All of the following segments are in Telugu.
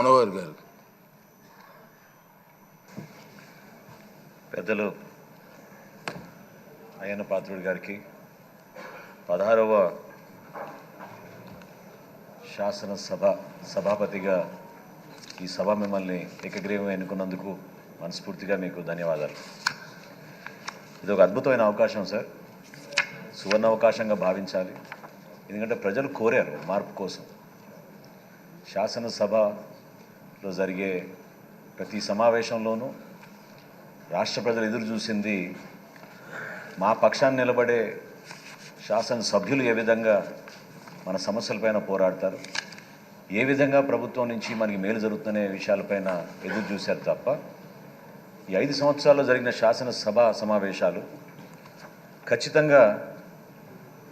మనోహర్ గారు. పెద్దలు అయ్యన్న పాత్రుడి గారికి 16వ శాసనసభ సభాపతిగా ఈ సభ మిమ్మల్ని ఏకగ్రీవంగా ఎన్నుకున్నందుకు మనస్ఫూర్తిగా మీకు ధన్యవాదాలు. ఇది ఒక అద్భుతమైన అవకాశం సార్, సువర్ణ అవకాశంగా భావించాలి. ఎందుకంటే ప్రజలు కోరారు మార్పు కోసం. శాసనసభలో జరిగే ప్రతి సమావేశంలోనూ రాష్ట్ర ప్రజలు ఎదురు చూసింది మా పక్షాన్ని నిలబడే శాసనసభ్యులు ఏ విధంగా మన సమస్యలపైన పోరాడతారు, ఏ విధంగా ప్రభుత్వం నుంచి మనకి మేలు జరుగుతున్న విషయాలపైన ఎదురు చూశారు తప్ప ఈ 5 సంవత్సరాల్లో జరిగిన శాసనసభ సమావేశాలు ఖచ్చితంగా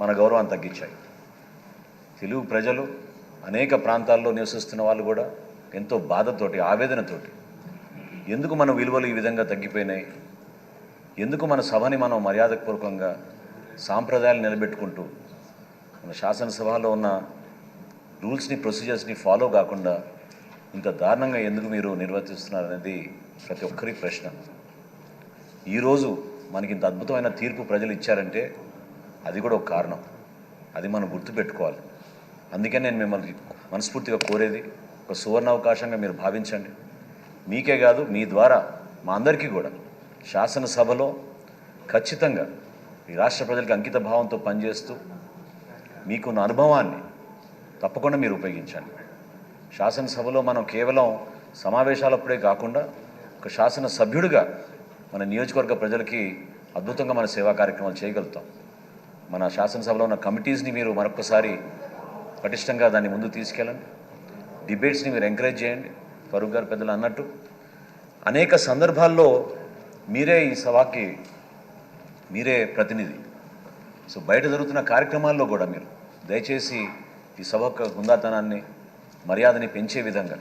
మన గౌరవాన్ని తగ్గించాయి. తెలుగు ప్రజలు అనేక ప్రాంతాల్లో నివసిస్తున్న వాళ్ళు కూడా ఎంతో బాధతోటి, ఆవేదనతోటి ఎందుకు మన విలువలు ఈ విధంగా తగ్గిపోయినాయి, ఎందుకు మన సభని మనం మర్యాదపూర్వకంగా సాంప్రదాయాలు నిలబెట్టుకుంటూ మన శాసనసభలో ఉన్న రూల్స్ని, ప్రొసీజర్స్ని ఫాలో కాకుండా ఇంత దారుణంగా ఎందుకు మీరు నిర్వర్తిస్తున్నారనేది ప్రతి ఒక్కరి ప్రశ్న. ఈరోజు మనకి ఇంత అద్భుతమైన తీర్పు ప్రజలు ఇచ్చారంటే అది కూడా ఒక కారణం. అది మనం గుర్తుపెట్టుకోవాలి. అందుకే నేను మిమ్మల్ని మనస్ఫూర్తిగా కోరేది ఒక సువర్ణ అవకాశంగా మీరు భావించండి. మీకే కాదు, మీ ద్వారా మా అందరికీ కూడా శాసనసభలో ఖచ్చితంగా ఈ రాష్ట్ర ప్రజలకు అంకిత భావంతో పనిచేస్తూ మీకున్న అనుభవాన్ని తప్పకుండా మీరు ఉపయోగించండి. శాసనసభలో మనం కేవలం సమావేశాలప్పుడే కాకుండా ఒక శాసనసభ్యుడిగా మన నియోజకవర్గ ప్రజలకి అద్భుతంగా మన సేవా కార్యక్రమాలు చేయగలుగుతాం. మన శాసనసభలో ఉన్న కమిటీస్ని మీరు మరొకసారి పటిష్టంగా దాన్ని ముందుకు తీసుకెళ్ళండి. డిబేట్స్ని మీరు ఎంకరేజ్ చేయండి. ఫరూక్ గారు పెద్దలు అన్నట్టు అనేక సందర్భాల్లో మీరే ఈ సభకి మీరే ప్రతినిధి. సో బయట జరుగుతున్న కార్యక్రమాల్లో కూడా మీరు దయచేసి ఈ సభ హుందాతనాన్ని, మర్యాదని పెంచే విధంగా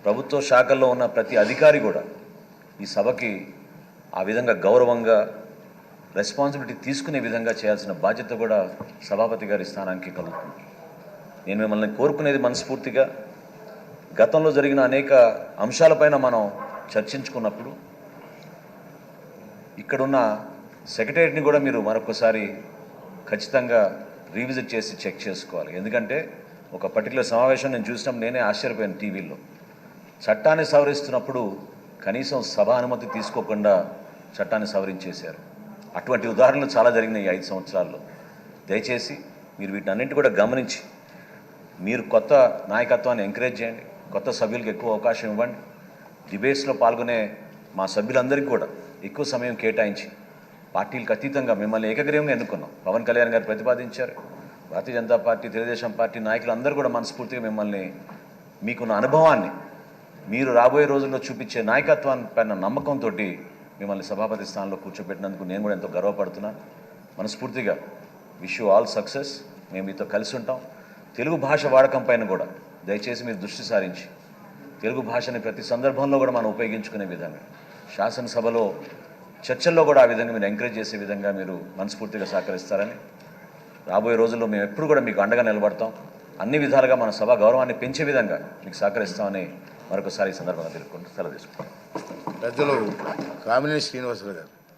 ప్రభుత్వ శాఖల్లో ఉన్న ప్రతి అధికారి కూడా ఈ సభకి ఆ విధంగా గౌరవంగా రెస్పాన్సిబిలిటీ తీసుకునే విధంగా చేయాల్సిన బాధ్యత కూడా సభాపతి గారి స్థానానికి కలుగుతుంది. నేను మిమ్మల్ని కోరుకునేది మనస్ఫూర్తిగా, గతంలో జరిగిన అనేక అంశాలపైన మనం చర్చించుకున్నప్పుడు ఇక్కడున్న సెక్రటేరియట్ని కూడా మీరు మరొకసారి ఖచ్చితంగా రీవిజిట్ చేసి చెక్ చేసుకోవాలి. ఎందుకంటే ఒక పర్టికులర్ సమావేశం నేను చూసినప్పుడు నేనే ఆశ్చర్యపోయాను. టీవీలో చట్టాన్ని సవరిస్తున్నప్పుడు కనీసం సభ అనుమతి తీసుకోకుండా చట్టాన్ని సవరించేశారు. అటువంటి ఉదాహరణలు చాలా జరిగినాయి ఈ 5 సంవత్సరాల్లో. దయచేసి మీరు వీటన్నింటి కూడా గమనించి మీరు కొత్త నాయకత్వాన్ని ఎంకరేజ్ చేయండి. కొత్త సభ్యులకు ఎక్కువ అవకాశం ఇవ్వండి. డిబేట్స్లో పాల్గొనే మా సభ్యులందరికీ కూడా ఎక్కువ సమయం కేటాయించి పార్టీలకు అతీతంగా మిమ్మల్ని ఏకగ్రీవంగా ఎన్నుకున్నాం. పవన్ కళ్యాణ్ గారు ప్రతిపాదించారు. భారతీయ జనతా పార్టీ, తెలుగుదేశం పార్టీ నాయకులు అందరూ కూడా మనస్ఫూర్తిగా మిమ్మల్ని, మీకున్న అనుభవాన్ని, మీరు రాబోయే రోజుల్లో చూపించే నాయకత్వాన్ని పైన నమ్మకంతో మిమ్మల్ని సభాపతి స్థానంలో కూర్చోబెట్టినందుకు నేను కూడా ఎంతో గర్వపడుతున్నాను. మనస్ఫూర్తిగా విష్ యూ ఆల్ సక్సెస్. మేము మీతో కలిసి ఉంటాం. తెలుగు భాష వాడకం పైన కూడా దయచేసి మీరు దృష్టి సారించి తెలుగు భాషని ప్రతి సందర్భంలో కూడా మనం ఉపయోగించుకునే విధంగా, శాసనసభలో చర్చల్లో కూడా ఆ విధంగా మీరు ఎంకరేజ్ చేసే విధంగా మీరు మనస్ఫూర్తిగా సహకరిస్తారని, రాబోయే రోజుల్లో మేము ఎప్పుడు కూడా మీకు అండగా నిలబడతాం. అన్ని విధాలుగా మన సభ గౌరవాన్ని పెంచే విధంగా మీకు సహకరిస్తామని మరొకసారి ఈ సందర్భంగా తెలుపుకుంటూ సెలవు తీసుకుంటాం. పెద్దలు కామినేని శ్రీనివాసరావు గారు.